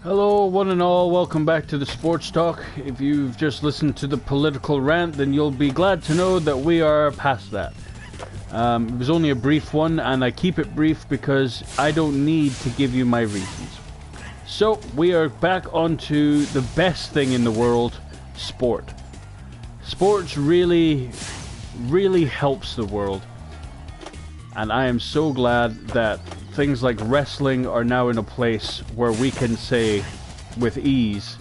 Hello, one and all. Welcome back to the Sports Talk. If you've just listened to the political rant, then you'll be glad to know that we are past that. It was only a brief one, and I keep it brief because I don't need to give you my reasons. So, we are back onto the best thing in the world, sport. Sports really helps the world. And I am so glad that things like wrestling are now in a place where we can say with ease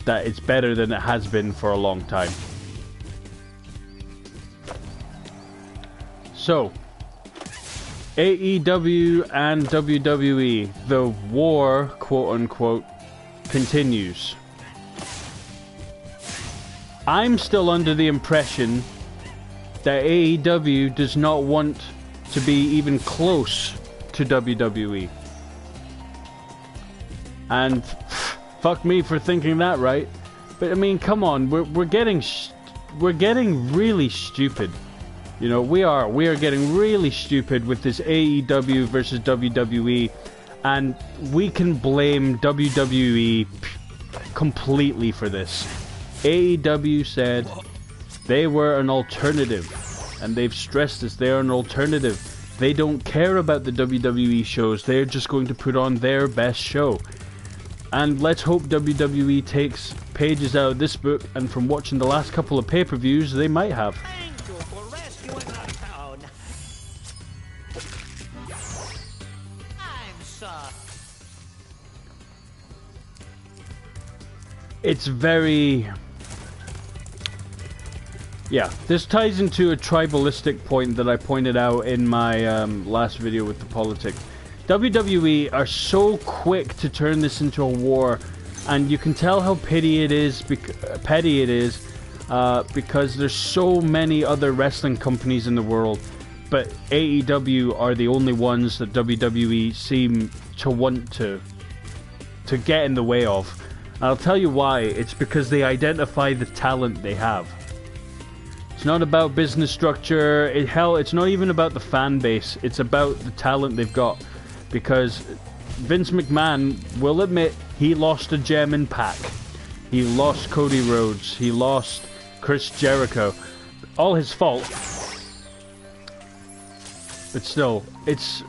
that it's better than it has been for a long time. So, AEW and WWE, the war, quote unquote, continues. I'm still under the impression that AEW does not want to be even close to WWE. And fuck me for thinking that, right? But I mean, come on, we're getting really stupid. You know, we are getting really stupid with this AEW versus WWE, and we can blame WWE completely for this. AEW said they were an alternative, and they've stressed this, they are an alternative. They don't care about the WWE shows, they're just going to put on their best show. And let's hope WWE takes pages out of this book, and from watching the last couple of pay-per-views, they might have. It's very... Yeah, this ties into a tribalistic point that I pointed out in my last video with the politics. WWE are so quick to turn this into a war, and you can tell how petty it is because there's so many other wrestling companies in the world, but AEW are the only ones that WWE seem to want to get in the way of. And I'll tell you why. It's because they identify the talent they have. It's not about business structure. It's not even about the fan base. It's about the talent they've got. Because Vince McMahon will admit he lost a gem in Pac. He lost Cody Rhodes. He lost Chris Jericho. All his fault. But still, it's...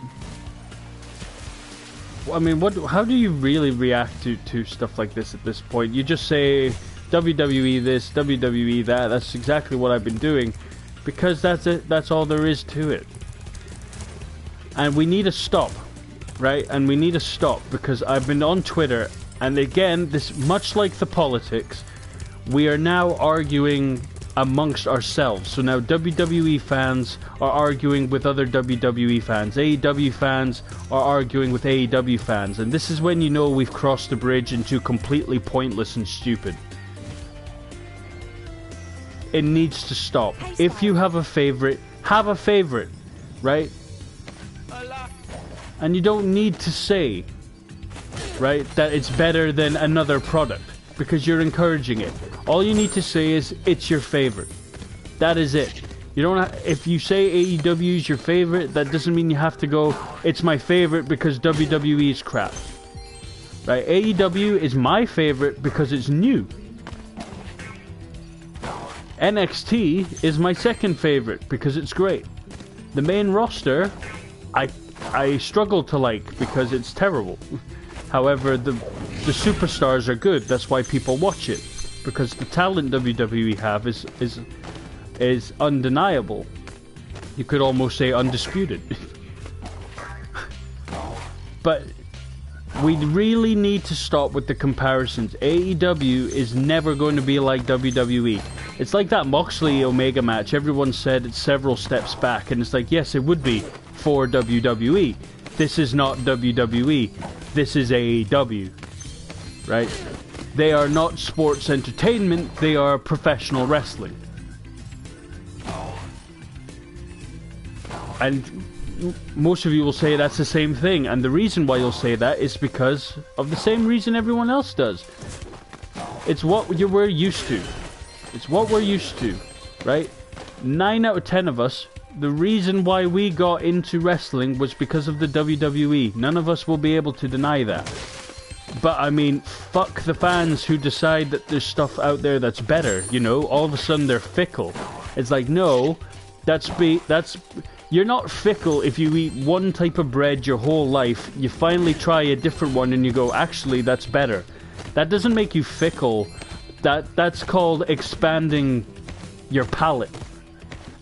I mean, how do you really react to stuff like this at this point? You just say... WWE this, WWE that. That's exactly what I've been doing, because that's it. That's all there is to it. And we need to stop, right? And we need to stop, because I've been on Twitter, and again, this much like the politics, we are now arguing amongst ourselves. So now WWE fans are arguing with other WWE fans. AEW fans are arguing with AEW fans, and this is when you know we've crossed the bridge into completely pointless and stupid. It needs to stop. If you have a favorite, right? And you don't need to say, right, that it's better than another product, because you're encouraging it. All you need to say is, it's your favorite. That is it. You don't if you say AEW is your favorite, that doesn't mean you have to go, it's my favorite because WWE is crap. Right? AEW is my favorite because it's new. NXT is my second favorite because it's great. The main roster, I struggle to like because it's terrible. However, the superstars are good. That's why people watch it, because the talent WWE have is undeniable. You could almost say undisputed. But we really need to stop with the comparisons. AEW is never going to be like WWE. It's like that Moxley Omega match. Everyone said it's several steps back, and it's like, yes, it would be for WWE. This is not WWE. This is AEW. Right? They are not sports entertainment. They are professional wrestling. And most of you will say that's the same thing, and the reason why you'll say that is because of the same reason everyone else does. It's what we're used to. It's what we're used to, right? 9 out of 10 of us, the reason why we got into wrestling was because of the WWE. None of us will be able to deny that. But I mean, fuck the fans who decide that there's stuff out there that's better, you know? All of a sudden they're fickle. It's like, no, you're not fickle if you eat one type of bread your whole life, you finally try a different one and you go, actually, that's better. That doesn't make you fickle. That's called expanding your palate.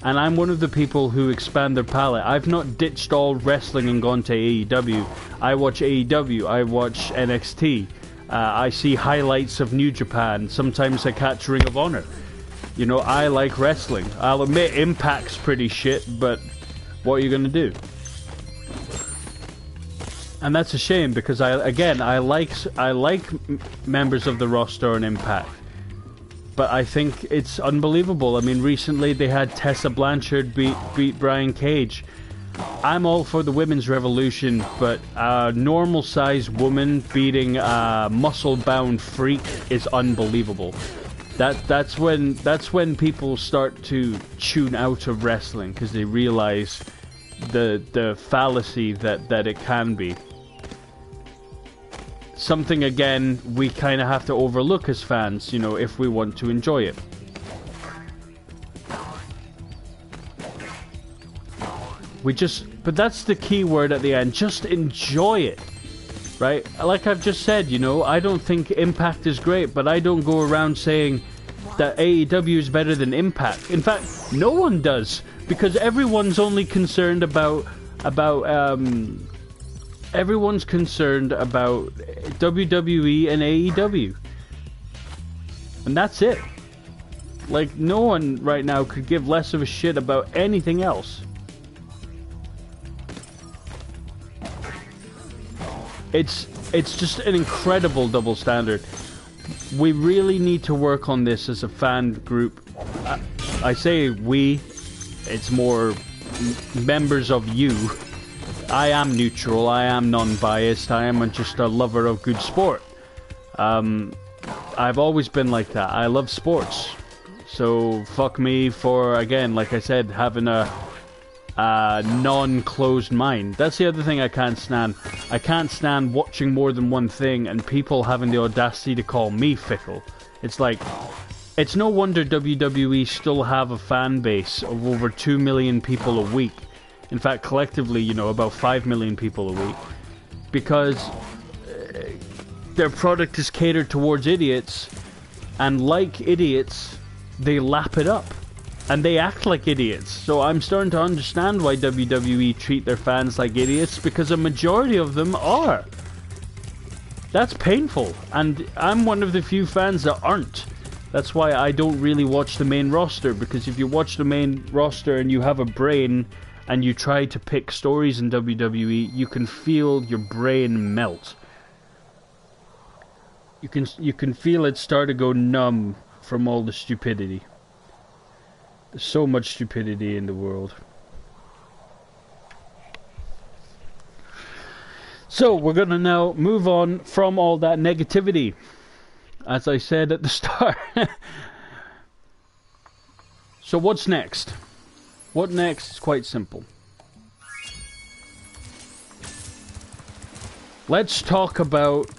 And I'm one of the people who expand their palate. I've not ditched all wrestling and gone to AEW. I watch AEW, I watch NXT. I see highlights of New Japan. Sometimes I catch Ring of Honor. You know, I like wrestling. I'll admit Impact's pretty shit, but what are you going to do? And that's a shame, because I like members of the roster on Impact. But I think it's unbelievable. I mean, recently they had Tessa Blanchard beat Brian Cage. I'm all for the women's revolution, but a normal-sized woman beating a muscle-bound freak is unbelievable. That's when people start to tune out of wrestling, because they realize the fallacy that it can be. Something, again, we kind of have to overlook as fans, you know, if we want to enjoy it. But that's the key word at the end, just enjoy it, right? Like I've just said, you know, I don't think Impact is great, but I don't go around saying that AEW is better than Impact. In fact, no one does, because everyone's only concerned about everyone's concerned about WWE and AEW. And that's it. Like, no one right now could give less of a shit about anything else. It's just an incredible double standard. We really need to work on this as a fan group. I say we, it's more members of you. I am neutral, I am non-biased, I am just a lover of good sport. I've always been like that. I love sports. So fuck me for, again, like I said, having a non-closed mind. That's the other thing I can't stand. I can't stand watching more than one thing and people having the audacity to call me fickle. It's like, it's no wonder WWE still have a fan base of over 2 million people a week. In fact, collectively, you know, about 5 million people a week. Because their product is catered towards idiots, and like idiots, they lap it up. And they act like idiots. So I'm starting to understand why WWE treat their fans like idiots, because a majority of them are. That's painful. And I'm one of the few fans that aren't. That's why I don't really watch the main roster, because if you watch the main roster and you have a brain and you try to pick stories in WWE, you can feel your brain melt. You can feel it start to go numb from all the stupidity. There's so much stupidity in the world. So we're gonna now move on from all that negativity, as I said at the start. So what's next? What next is quite simple. Let's talk about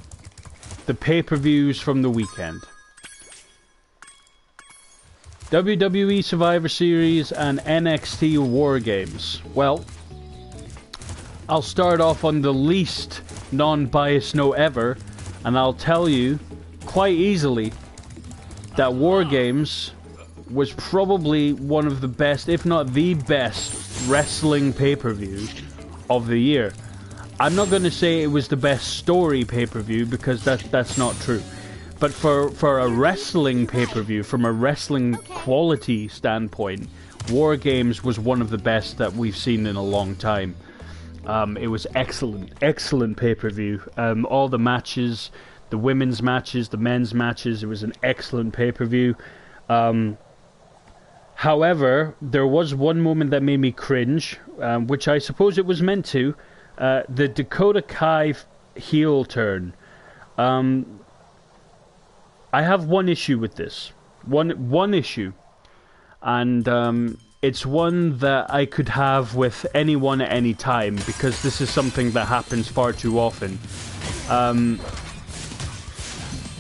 the pay-per-views from the weekend. WWE Survivor Series and NXT War Games. Well, I'll start off on the least non-biased note ever, and I'll tell you quite easily that War Games was probably one of the best, if not the best, wrestling pay-per-view of the year. I'm not going to say it was the best story pay-per-view, because that's not true. But for a wrestling pay-per-view, from a wrestling quality standpoint, War Games was one of the best that we've seen in a long time. It was excellent pay-per-view. All the matches, the women's matches, the men's matches, it was an excellent pay-per-view. However, there was one moment that made me cringe, which I suppose it was meant to. The Dakota Kai heel turn. I have one issue with this. One issue. And it's one that I could have with anyone at any time, because this is something that happens far too often.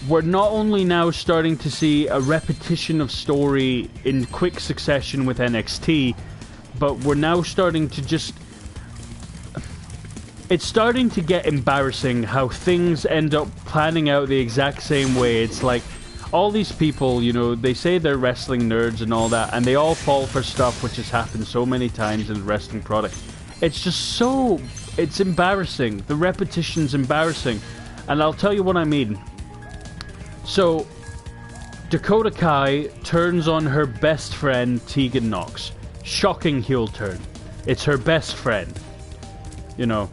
we're not only now starting to see a repetition of story in quick succession with NXT, but we're now starting to just... It's starting to get embarrassing how things end up planning out the exact same way. It's like, all these people, you know, they say they're wrestling nerds and all that, and they all fall for stuff which has happened so many times in the wrestling product. It's just so... It's embarrassing. The repetition's embarrassing. And I'll tell you what I mean. So, Dakota Kai turns on her best friend, Tegan Nox. Shocking heel turn. It's her best friend. You know,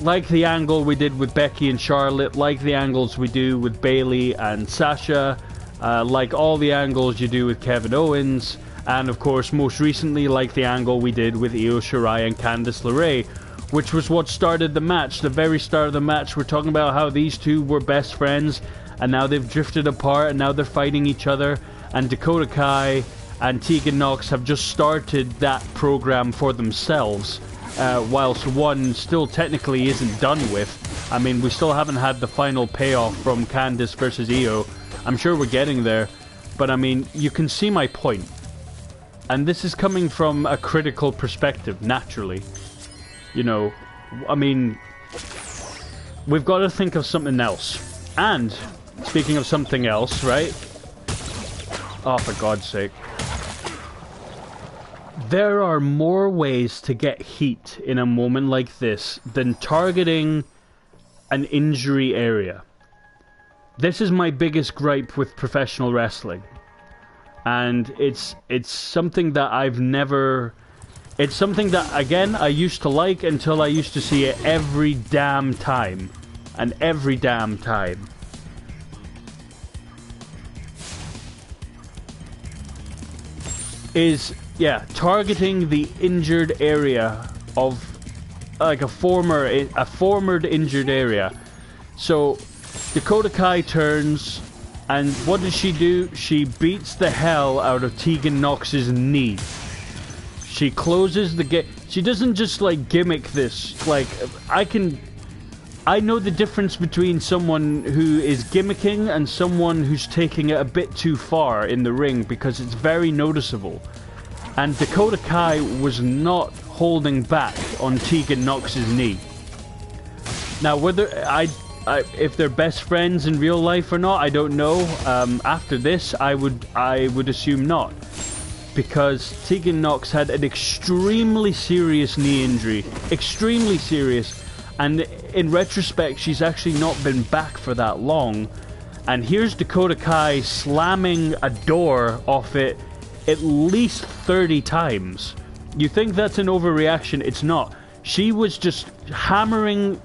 like the angle we did with Becky and Charlotte, like the angles we do with Bayley and Sasha, like all the angles you do with Kevin Owens, and of course, most recently, like the angle we did with Io Shirai and Candice LeRae, which was what started the match. The very start of the match, we're talking about how these two were best friends, and now they've drifted apart, and now they're fighting each other, and Dakota Kai and Tegan Nox have just started that program for themselves, whilst one still technically isn't done with. I mean, we still haven't had the final payoff from Candice versus Io. I'm sure we're getting there, but I mean, you can see my point. And this is coming from a critical perspective, naturally. You know, I mean, we've got to think of something else. And, speaking of something else, right? Oh, for God's sake. There are more ways to get heat in a moment like this than targeting an injury area. This is my biggest gripe with professional wrestling. And it's something that I've never... It's something that, again, I used to like until I used to see it every damn time. And every damn time. Is, yeah, targeting the injured area of, like, a former injured area. So, Dakota Kai turns, and what does she do? She beats the hell out of Tegan Nox's knee. She closes the gate. She doesn't just, like, gimmick this. Like, I know the difference between someone who is gimmicking and someone who's taking it a bit too far in the ring, because it's very noticeable. And Dakota Kai was not holding back on Tegan Nox's knee. Now, whether if they're best friends in real life or not, I don't know. After this, I would assume not, because Tegan Nox had an extremely serious knee injury, extremely serious. And in retrospect, she's actually not been back for that long. And here's Dakota Kai slamming a door off it at least 30 times. You think that's an overreaction? It's not. She was just hammering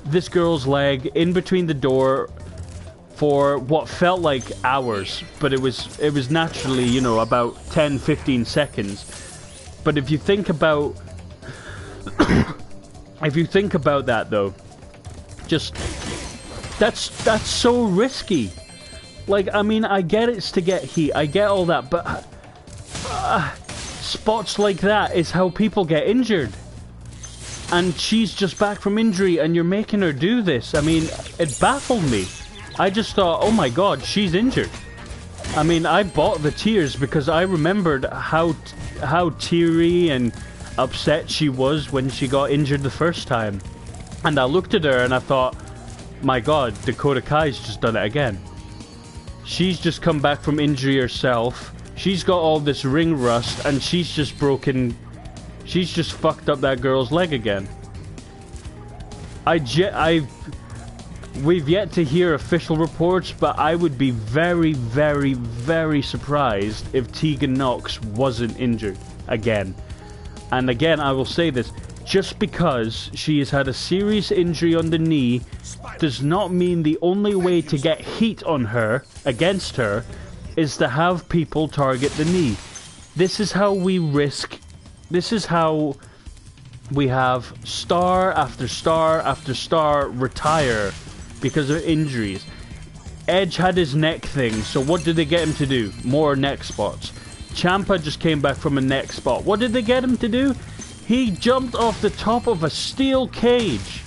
this girl's leg in between the door for what felt like hours. But it was naturally, you know, about 10-15 seconds. But if you think about... If you think about that, though, just that's so risky. Like, I mean, I get it's to get heat, I get all that, but spots like that is how people get injured. And she's just back from injury, and you're making her do this. I mean, it baffled me. I just thought, oh my God, she's injured. I mean, I bought the tears because I remembered how teary and upset she was when she got injured the first time. And I looked at her and I thought, my God, Dakota Kai's just done it again. She's just come back from injury herself. She's got all this ring rust, and she's just fucked up that girl's leg again. We've yet to hear official reports, but I would be very, very, very surprised if Tegan Nox wasn't injured again. And again, I will say this, just because she has had a serious injury on the knee does not mean the only way to get heat on her, against her, is to have people target the knee. This is how we have star after star after star retire because of injuries. Edge had his neck thing, so what did they get him to do? More neck spots. Ciampa just came back from a neck spot. What did they get him to do? He jumped off the top of a steel cage.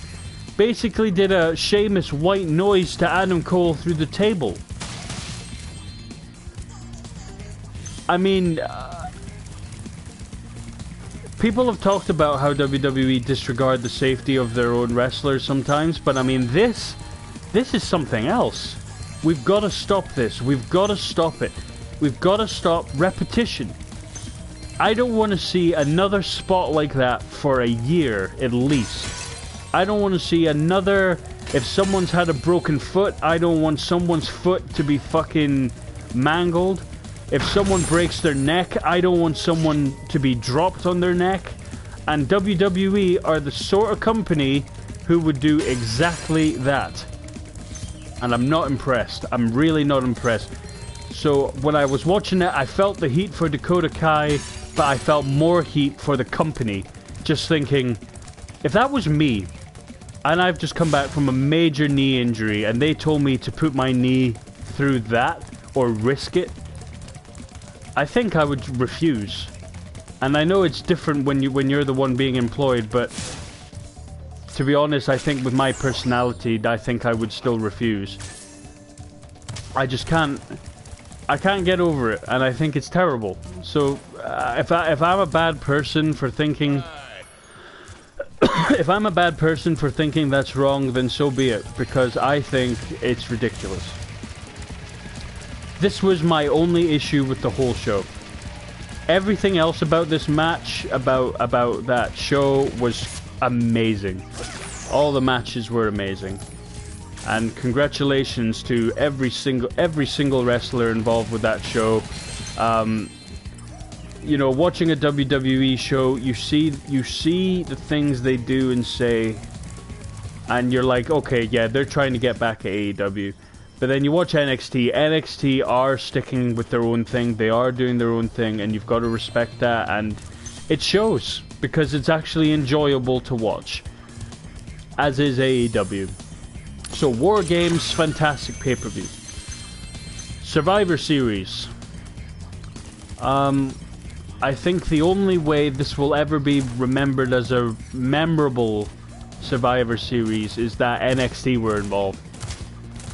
basically did a Sheamus white noise to Adam Cole through the table. I mean, people have talked about how WWE disregard the safety of their own wrestlers sometimes, but I mean, this is something else. We've got to stop this. We've got to stop it. We've got to stop repetition. I don't want to see another spot like that for a year, at least. I don't want to see another... If someone's had a broken foot, I don't want someone's foot to be fucking mangled. If someone breaks their neck, I don't want someone to be dropped on their neck. And WWE are the sort of company who would do exactly that. And I'm not impressed. I'm really not impressed. So when I was watching it, I felt the heat for Dakota Kai, but I felt more heat for the company. Just thinking, if that was me, and I've just come back from a major knee injury, and they told me to put my knee through that, or risk it, I think I would refuse. And I know it's different when you're the one being employed, but to be honest, I think with my personality, I think I would still refuse. I just can't. I can't get over it, and I think it's terrible. So, if I'm a bad person for thinking, if I'm a bad person for thinking that's wrong, then so be it, because I think it's ridiculous. This was my only issue with the whole show. Everything else about this match, about that show, was amazing. All the matches were amazing. And congratulations to every single wrestler involved with that show. You know, watching a WWE show, you see the things they do and say, and you're like, okay, yeah, they're trying to get back at AEW. But then you watch NXT. NXT are sticking with their own thing. They are doing their own thing, and you've got to respect that. And it shows, because it's actually enjoyable to watch, as is AEW. So, War Games, fantastic pay-per-view. Survivor Series. I think the only way this will ever be remembered as a memorable Survivor Series is that NXT were involved.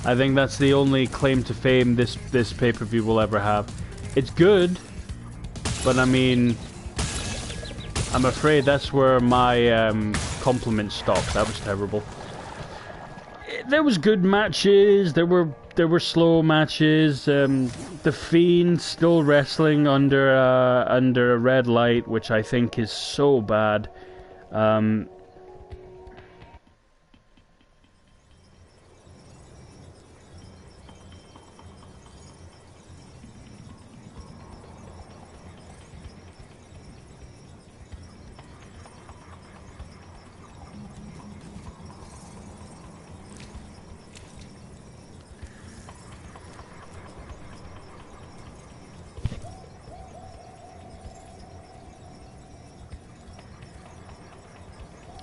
I think that's the only claim to fame this pay-per-view will ever have. It's good, but I mean, I'm afraid that's where my compliments stop. That was terrible. There was good matches. There were slow matches. The Fiend still wrestling under a red light, which I think is so bad.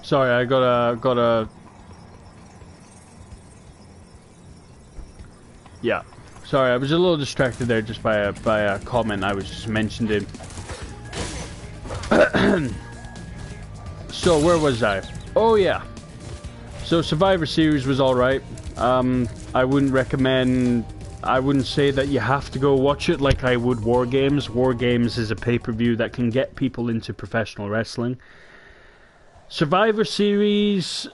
Sorry, I got a. Yeah, sorry, I was a little distracted there just by a comment I was just mentioning. So where was I? Oh yeah. So Survivor Series was all right. I wouldn't recommend. I wouldn't say that you have to go watch it like I would War Games. War Games is a pay-per-view that can get people into professional wrestling. Survivor Series,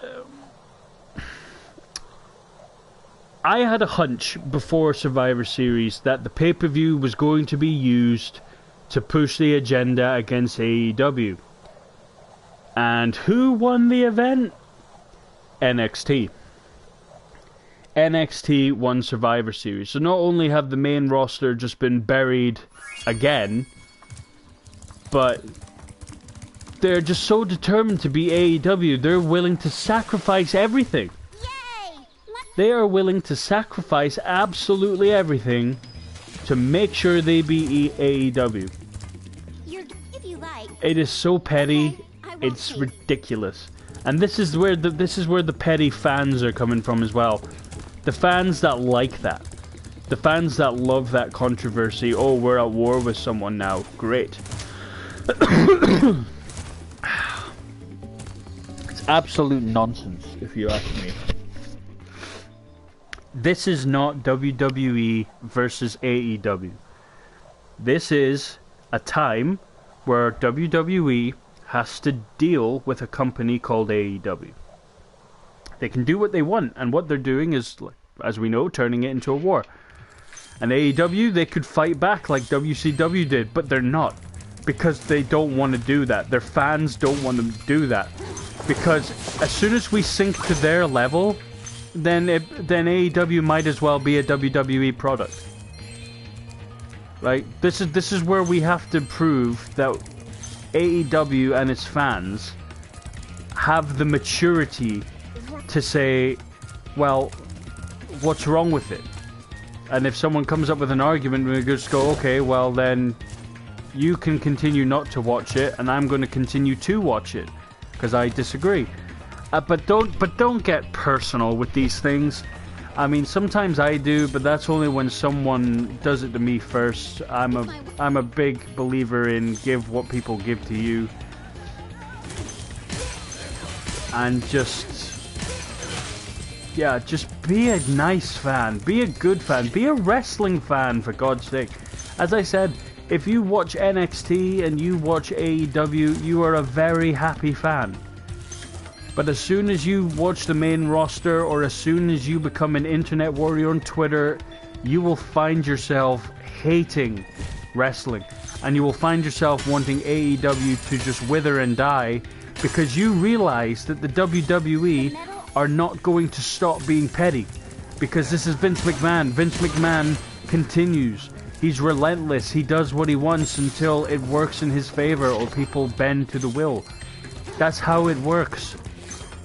I had a hunch before Survivor Series that the pay-per-view was going to be used to push the agenda against AEW. And who won the event? NXT. NXT won Survivor Series. So not only have the main roster just been buried again, but they're just so determined to be AEW, they're willing to sacrifice everything. Yay! They are willing to sacrifice absolutely everything to make sure they be AEW. If you like. It is so petty, okay, it's ridiculous. And this is where the petty fans are coming from as well. The fans that like that. The fans that love that controversy. Oh, we're at war with someone now. Great. It's It's absolute nonsense, if you ask me. This is not WWE versus AEW. This is a time where WWE has to deal with a company called AEW. They can do what they want, and what they're doing is, as we know, turning it into a war. And AEW, they could fight back like WCW did, but they're not. Because they don't want to do that. Their fans don't want them to do that. Because as soon as we sink to their level, then AEW might as well be a WWE product. Right? This is where we have to prove that AEW and its fans have the maturity to say, well, what's wrong with it? And if someone comes up with an argument, we just go, okay, well then you can continue not to watch it, and I'm going to continue to watch it because I disagree. But don't get personal with these things. I mean, sometimes I do, but that's only when someone does it to me first. I'm a big believer in give what people give to you, and just be a nice fan, be a good fan, be a wrestling fan, for God's sake. As I said, if you watch NXT and you watch AEW, you are a very happy fan. But as soon as you watch the main roster, or as soon as you become an internet warrior on Twitter, you will find yourself hating wrestling. And you will find yourself wanting AEW to just wither and die, because you realize that the WWE are not going to stop being petty. Because this is Vince McMahon. Vince McMahon continues. He's relentless. He does what he wants until it works in his favor or people bend to the will. That's how it works.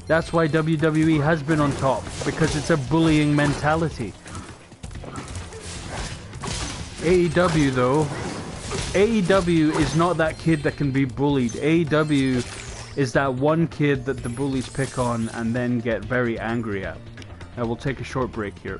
That's why WWE has been on top, because it's a bullying mentality. AEW though, AEW is not that kid that can be bullied. AEW is that one kid that the bullies pick on and then get very angry at. Now we'll take a short break here.